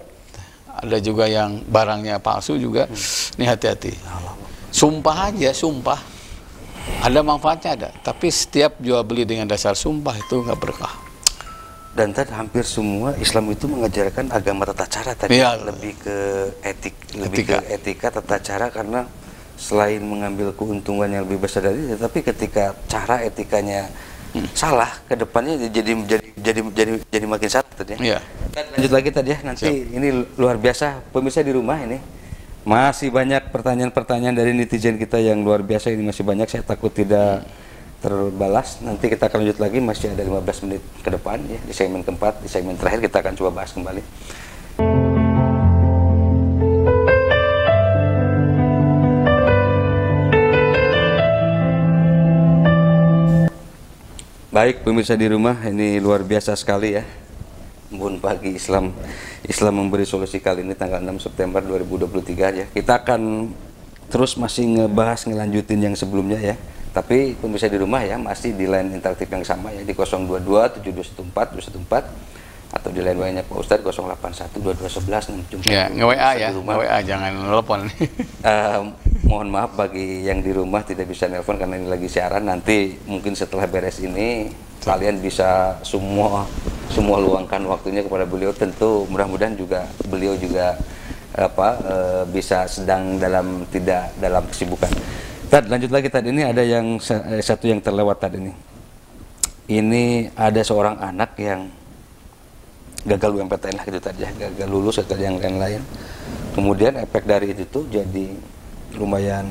ada juga yang barangnya palsu juga. Ini hati-hati. Sumpah aja, sumpah. Ada manfaatnya ada, tapi setiap jual beli dengan dasar sumpah itu nggak berkah. Dan tadi hampir semua Islam itu mengajarkan agama tata cara tadi, lebih ke etika tata cara, karena selain mengambil keuntungan yang lebih besar dari itu, tapi ketika cara etikanya salah, kedepannya jadi makin salah tadi ya. Lanjut lagi tadi ya, nanti ini luar biasa pemirsa di rumah, ini masih banyak pertanyaan-pertanyaan dari netizen kita yang luar biasa, ini masih banyak, saya takut tidak terbalas. Nanti kita akan lanjut lagi, masih ada 15 menit ke depan ya, di segmen keempat, di segmen terakhir kita akan coba bahas kembali. Baik pemirsa di rumah, ini luar biasa sekali ya. Embun pagi Islam memberi solusi kali ini tanggal 6 September 2023 ya. Kita akan terus masih ngelanjutin yang sebelumnya ya, Tapi pemirsa di rumah ya masih di line interaktif yang sama ya di 022 7214 214 atau di line WA-nya Pak Ustadz 081 2211 674. Ya, nge-WA ya, nge-WA jangan telepon. Mohon maaf bagi yang di rumah tidak bisa nelpon karena ini lagi siaran. Nanti mungkin setelah beres ini kalian bisa semua luangkan waktunya kepada beliau. Tentu mudah-mudahan juga beliau juga bisa sedang tidak dalam kesibukan. Tad, lanjut lagi Tad, ini ada yang satu yang terlewat Tad ini. Ini ada seorang anak yang gagal UMPTN lah gitu tadi ya, gagal lulus atau yang lain-lain. Kemudian efek dari itu tuh jadi lumayan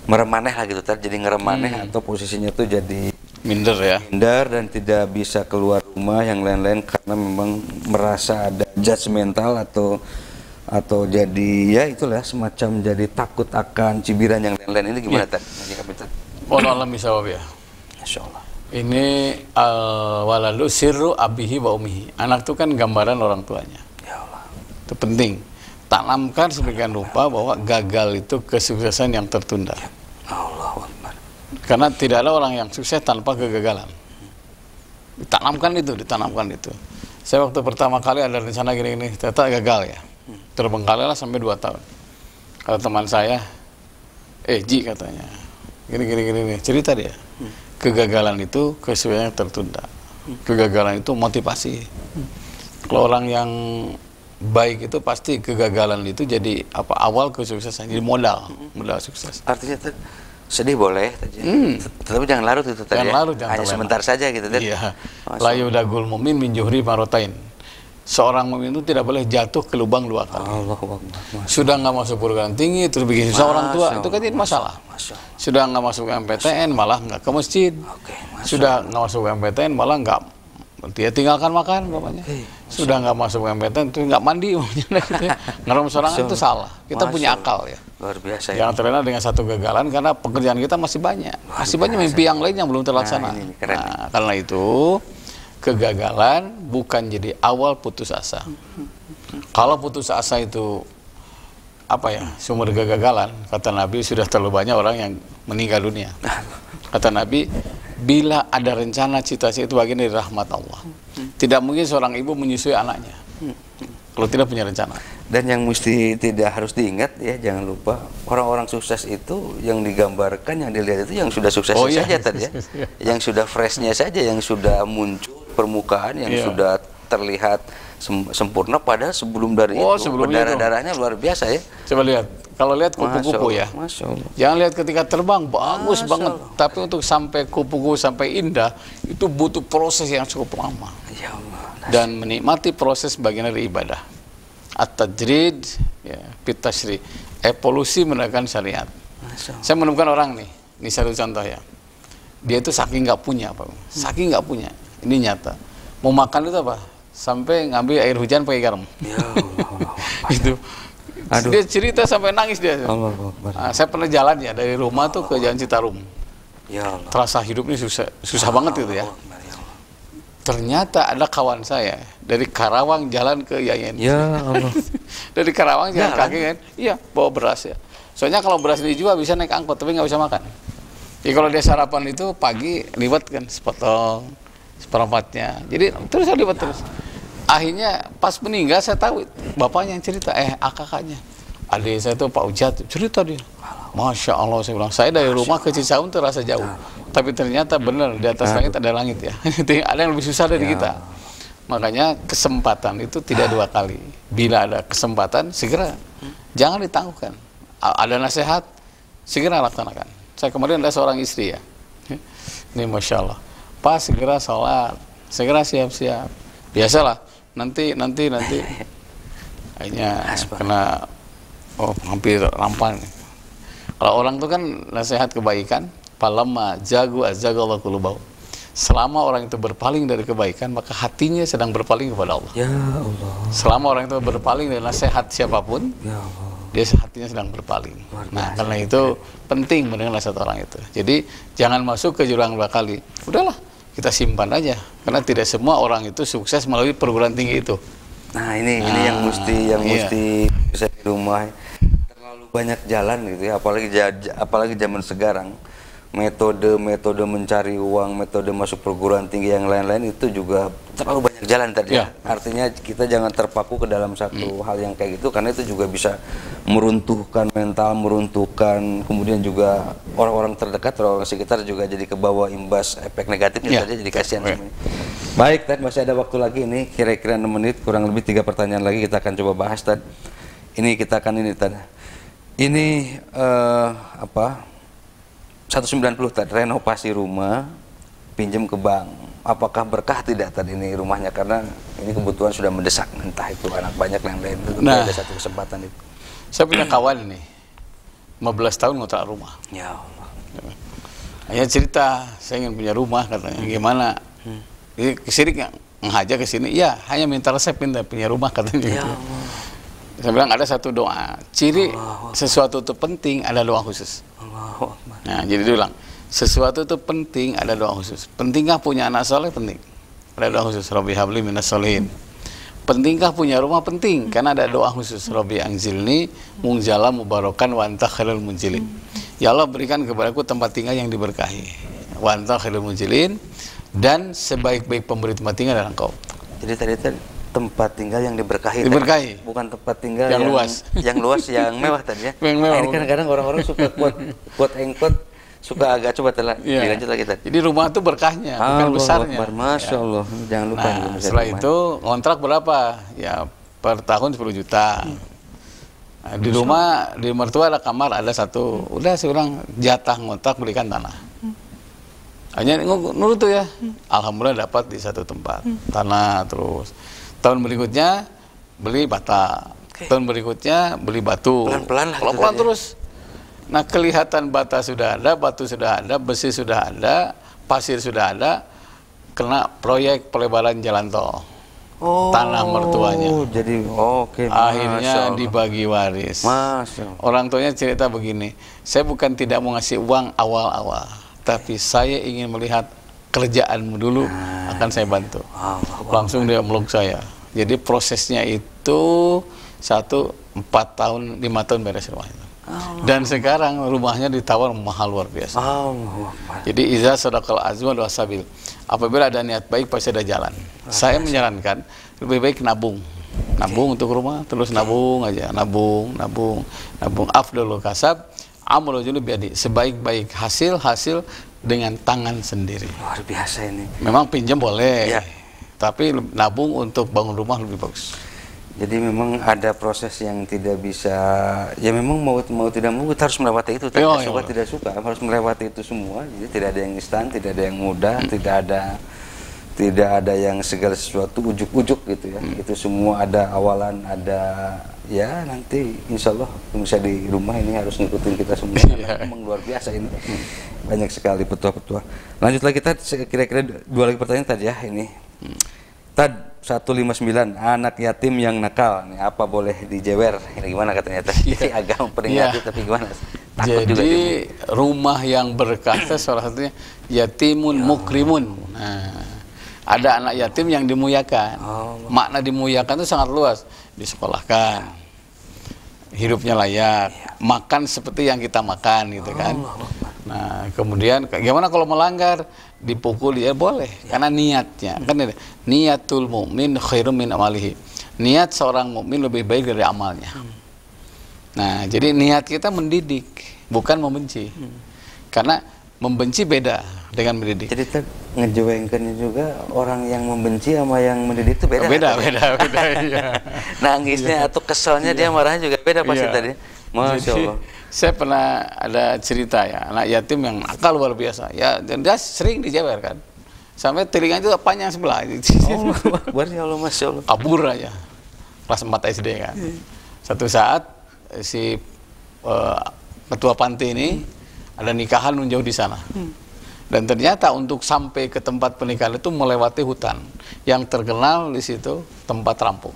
meremaneh lah gitu tadi, jadi ngeremaneh atau posisinya tuh jadi Minder ya. minder dan tidak bisa keluar rumah yang lain-lain karena memang merasa ada judgmental atau jadi ya itulah semacam jadi takut akan cibiran yang lain-lain. Ini gimana Tad? Wallahu alam bisawab ya. Masyaallah. Ini waladu sirru abihi wa ummihi. Anak itu kan gambaran orang tuanya. Ya Allah. Itu penting. Tanamkan sedemikian rupa bahwa gagal itu kesuksesan yang tertunda. Allahu Akbar. Karena tidak ada orang yang sukses tanpa kegagalan. Ditanamkan itu. Saya waktu pertama kali ada rencana gini-gini, ternyata gagal ya. Terbengkalailah sampai 2 tahun. Kata teman saya, Ji katanya, gini, cerita dia. Kegagalan itu kesuksesan yang tertunda. Kegagalan itu motivasi. Kalau orang yang baik itu pasti kegagalan itu jadi awal kesuksesan, jadi modal sukses. Artinya sedih boleh, tetapi jangan larut itu tadi. Jangan larut, hanya sebentar saja gitu. Iya. La yudagul mu'min min juhri marotain. Seorang mukmin itu tidak boleh jatuh ke lubang 2 kali. Sudah nggak masuk perguruan tinggi, terus bikin susah orang tua, itu kan jadi masalah. Sudah nggak masuk MPTN, malah nggak ke masjid. Sudah nggak masuk MPTN, malah nggak dia tinggalkan makan, bapaknya. Sudah nggak masuk MPTN, itu nggak mandi, ngerum sorangan itu salah. Kita punya akal ya. Luar biasa. Jangan terlena dengan satu kegagalan karena pekerjaan kita masih banyak, mimpi yang lain yang belum terlaksana. Nah, karena itu kegagalan bukan jadi awal putus asa. Kalau putus asa itu sumber kegagalan, kata Nabi sudah terlalu banyak orang yang meninggal dunia. Kata Nabi, bila ada rencana cita-cita itu bagian dari rahmat Allah. Tidak mungkin seorang ibu menyusui anaknya kalau tidak punya rencana. Dan yang mesti tidak harus diingat ya, jangan lupa orang-orang sukses itu yang digambarkan, yang dilihat itu yang sudah sukses saja tadi ya. Yang sudah freshnya saja, yang sudah muncul permukaan, yang sudah terlihat sempurna, padahal sebelum dari itu berdarah-darahnya luar biasa ya. Coba lihat, kalau lihat kupu-kupu ya, jangan lihat ketika terbang bagus banget, tapi untuk sampai kupu-kupu sampai indah itu butuh proses yang cukup lama. Ya Allah. Dan menikmati proses bagian dari ibadah. At-tajrid ya, fit-tashri', evolusi menggunakan syariat. Saya menemukan orang nih, ini satu contoh ya. Dia itu saking nggak punya, saking nggak punya. Ini nyata. Mau makan itu sampai ngambil air hujan pakai garam. Ya Allah. Itu. Aduh. Dia cerita sampai nangis dia. Saya pernah jalan ya dari rumah tuh ke Jalan Citarum. Ya Allah. Terasa hidup ini susah banget itu ya. Ternyata ada kawan saya dari Karawang jalan ke Yayan. Ya Allah. Dari Karawang jalan kaki kan? Iya, bawa beras ya. Soalnya kalau beras dijual bisa naik angkot tapi nggak bisa makan. Jadi kalau dia sarapan itu pagi liwet kan, sepotong, seperempatnya. Jadi terus saya liwet terus. Akhirnya pas meninggal saya tahu bapaknya yang cerita, kakaknya. Adik saya itu Pak Ujat cerita dia. Masya Allah, saya bilang, saya dari rumah ke Cisaum terasa jauh. Tapi ternyata benar, di atas langit ada langit ya. Ada yang lebih susah dari kita. Makanya kesempatan itu tidak 2 kali. Bila ada kesempatan, segera. Jangan ditangguhkan. Ada nasihat, segera laksanakan. Saya kemarin ada seorang istri ya. Ini Masya Allah. Pas segera sholat, segera siap-siap. Biasalah, nanti. Akhirnya kena, hampir rampan. Kalau orang itu kan nasihat kebaikan, falamma jagu azzagallahu qulubahum. Selama orang itu berpaling dari kebaikan, maka hatinya sedang berpaling kepada Allah. Ya Allah. Selama orang itu berpaling dari nasihat siapapun, ya Allah, dia hatinya sedang berpaling. Nah, karena itu penting mendengar nasihat orang itu. Jadi jangan masuk ke jurang 2 kali. Udahlah, kita simpan aja. Karena tidak semua orang itu sukses melalui perguruan tinggi itu. Nah, ini yang mesti bisa di rumah. Banyak jalan gitu ya, apalagi zaman sekarang metode mencari uang, metode masuk perguruan tinggi yang lain-lain itu juga terlalu banyak jalan tadi ya. Artinya kita jangan terpaku ke dalam satu hal yang kayak gitu, karena itu juga bisa meruntuhkan mental, meruntuhkan kemudian juga orang-orang terdekat, orang sekitar juga jadi kebawa imbas efek negatifnya saja, jadi kasihan semuanya. Baik, Tad, masih ada waktu lagi ini, kira-kira 6 menit, kurang lebih 3 pertanyaan lagi kita akan coba bahas, Tad. Ini kita akan ini, Tad. Ini 190 Tad, renovasi rumah, pinjam ke bank. Apakah berkah tidak tadi ini rumahnya, karena ini kebutuhan sudah mendesak, entah itu anak banyak yang lain. Nah, ada satu kesempatan itu. Saya punya kawan ini 15 tahun ngontrak rumah. Ya Allah. Hanya cerita, saya ingin punya rumah katanya. Gimana? Ini kesini ngajak ke sini. Ya, hanya minta resep, minta punya rumah katanya. Ya Allah. Saya bilang ada satu doa. Ciri sesuatu itu penting, ada doa khusus. Nah, jadi dia bilang, sesuatu itu penting, ada doa khusus. Pentingkah punya anak soleh? Penting. Ada doa khusus. Rabbi habli minas solihin. Pentingkah punya rumah? Penting, karena ada doa khusus. Rabbi anzilni munzala mubarakan wa anta khairul munzilin. Ya Allah, berikan kepadaku tempat tinggal yang diberkahi. Wa anta khairul munzilin, dan sebaik-baik pemberi tempat tinggal adalah Engkau. Jadi tadi tempat tinggal yang diberkahi. Diberkahi. Bukan tempat tinggal yang luas. Yang luas, yang mewah tadi ya. Yang mewah. Nah, ini kadang-kadang orang-orang suka quote suka agak coba dilanjut lagi tadi. Jadi rumah itu berkahnya, bukan besarnya. Masya Allah. Jangan lupa. Nah, setelah itu kontrak berapa? Ya per tahun 10 juta. Nah, di rumah, di mertua ada kamar, ada satu. Udah seorang jatah ngontrak belikan tanah. Hanya nurut tuh ya. Alhamdulillah dapat di satu tempat tanah. Terus tahun berikutnya beli bata, tahun berikutnya beli batu, pelan-pelan terus. Nah, kelihatan bata sudah ada, batu sudah ada, besi sudah ada, pasir sudah ada, kena proyek pelebaran jalan tol. Tanah mertuanya. Jadi akhirnya dibagi waris. Orang tuanya cerita begini, saya bukan tidak mau ngasih uang awal-awal, tapi saya ingin melihat kerjaanmu dulu, akan saya bantu. Langsung dia meluk saya. Jadi prosesnya itu 4 tahun, 5 tahun beres rumah itu. Dan sekarang rumahnya ditawar mahal luar biasa. Jadi iza sadaqal azma wa sabil. Apabila ada niat baik pasti ada jalan. Saya menyarankan lebih baik nabung. Nabung untuk rumah, terus nabung aja, nabung. Afdalul kasab amalul biadi. Sebaik-baik hasil dengan tangan sendiri. Luar biasa ini. Memang pinjam boleh, tapi nabung untuk bangun rumah lebih bagus. Jadi memang ada proses yang tidak bisa, ya memang mau tidak mau kita harus melewati itu. Tidak suka harus melewati itu semua. Jadi tidak ada yang instan, tidak ada yang mudah, tidak ada yang segala sesuatu ujuk-ujuk gitu ya. Itu semua ada awalan, ada ya nanti insya Allah bisa di rumah ini harus ngikutin kita semua. Memang luar biasa ini. Banyak sekali petua-petua. Lanjut lagi kita kira-kira 2 lagi pertanyaan tadi ya ini. Tad 159, anak yatim yang nakal, nih, apa boleh dijewer? Ini gimana katanya tadi? Agak memperingati tapi gimana? Takut jadi juga rumah yang berkah salah satunya yatimun mukrimun. Nah, ada anak yatim yang dimuliakan. Makna dimuliakan itu sangat luas. Disekolahkan, hidupnya layak, makan seperti yang kita makan gitu kan. Nah, kemudian gimana kalau melanggar, dipukul ya boleh, karena niatnya kan niatul mukmin khairum min amalihi. Niat seorang mukmin lebih baik dari amalnya. Nah, jadi niat kita mendidik, bukan membenci. Karena membenci beda dengan mendidik. Jadi ngejewengkan juga orang yang membenci sama yang mendidik itu beda. Beda. Iya. Nangisnya atau keselnya dia marahnya juga beda pasti tadi. Masya Allah. Saya pernah ada cerita ya, anak yatim yang nakal luar biasa. Ya, dan dia sering dijewer kan. Sampai telinganya itu panjang sebelah. Masya Allah. Kabur aja. Kelas 4 SD kan. Satu saat si ketua panti ini ada nikahan menjauh di sana. Dan ternyata untuk sampai ke tempat pernikahan itu melewati hutan. Yang terkenal di situ tempat rampung.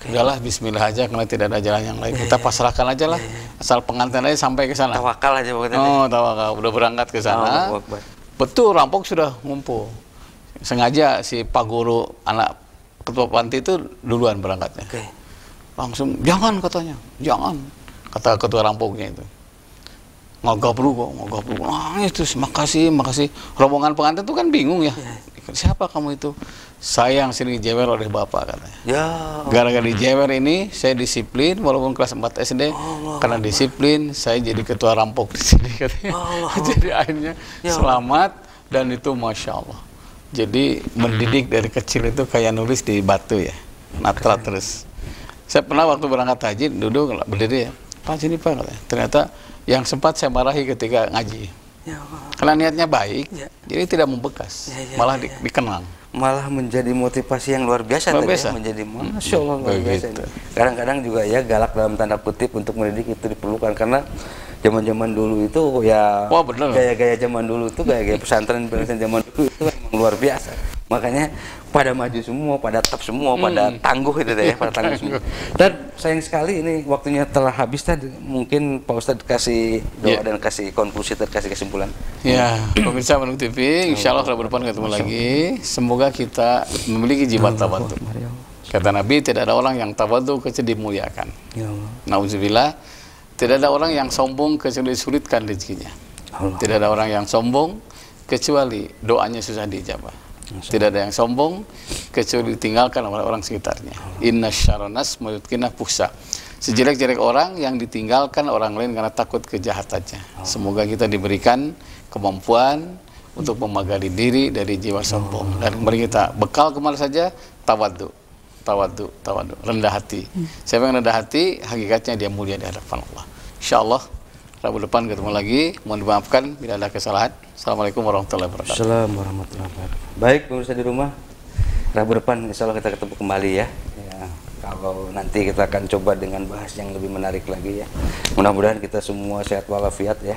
Udahlah bismillah aja karena tidak ada jalan yang lain. Kita pasrahkan aja lah. Asal pengantin aja sampai ke sana. Tawakal aja pokoknya. Tawakal. Udah berangkat ke sana. Betul rampok sudah ngumpul. Sengaja si Pak Guru anak ketua panti itu duluan berangkatnya. Langsung jangan katanya. Jangan. Kata ketua rampoknya itu. ngogok dulu, nangis terus, makasih. Rombongan pengantin tuh kan bingung ya. Siapa kamu itu? Saya yang sering dijewer oleh bapak katanya. Ya. Gara-gara dijewer ini saya disiplin walaupun kelas 4 SD. Karena disiplin saya jadi ketua rampok di sini katanya. Jadi akhirnya selamat dan itu masya Allah. Jadi mendidik dari kecil itu kayak nulis di batu ya. Natra terus. Saya pernah waktu berangkat haji duduk berdiri ya. Pak sini Pak katanya. Ternyata yang sempat saya marahi ketika ngaji. Karena niatnya baik, jadi tidak membekas, malah dikenang. Malah menjadi motivasi yang luar biasa, menjadi masya Allah luar biasa. Kadang-kadang juga ya galak dalam tanda kutip untuk mendidik itu diperlukan karena zaman-zaman dulu itu ya gaya-gaya zaman dulu itu gaya-gaya pesantren zaman dulu itu memang luar biasa. Makanya pada maju semua, pada tetap semua, pada tangguh itu ya, pada tangguh semua. Dan sayang sekali ini waktunya telah habis tadi. Mungkin Pak Ustadz kasih doa dan kasih konklusi, kasih kesimpulan. Ya, pemirsa Bandung TV, insya Allah Rabu depan ketemu lagi. Semoga kita memiliki jiwa tawadhu. Kata Nabi, tidak ada orang yang tawadhu kecuali dimuliakan. Nauzubillah, tidak ada orang yang sombong kecuali disulitkan rezekinya. Tidak ada orang yang sombong kecuali doanya susah dijabah. Tidak ada yang sombong kecuali ditinggalkan oleh orang sekitarnya. Inna syaranas mayutkina pusa. Sejelek-jelek orang yang ditinggalkan orang lain karena takut kejahatannya. Semoga kita diberikan kemampuan untuk memagali diri dari jiwa sombong. Dan mari kita bekal kemana saja tawadhu, rendah hati. Siapa yang rendah hati, hakikatnya dia mulia di hadapan Allah. Insyaallah Rabu depan ketemu lagi. Mohon dimaafkan bila ada kesalahan. Assalamualaikum warahmatullahi wabarakatuh. Assalamualaikum warahmatullahi wabarakatuh. Baik pemirsa di rumah, Rabu depan insya Allah kita ketemu kembali ya. Kalau nanti kita akan coba dengan bahas yang lebih menarik lagi ya. Mudah-mudahan kita semua sehat walafiat ya.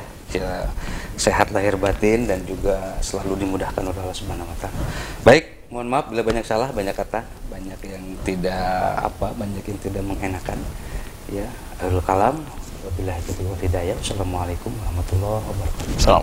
Sehat lahir batin dan juga selalu dimudahkan oleh Allah Subhanahu wa taala. Baik, mohon maaf bila banyak salah, banyak kata, banyak yang tidak mengenakan. Ya, akhirul kalam. Wabillahi taufiq wal hidayah. Assalamualaikum warahmatullahi wabarakatuh. Salam.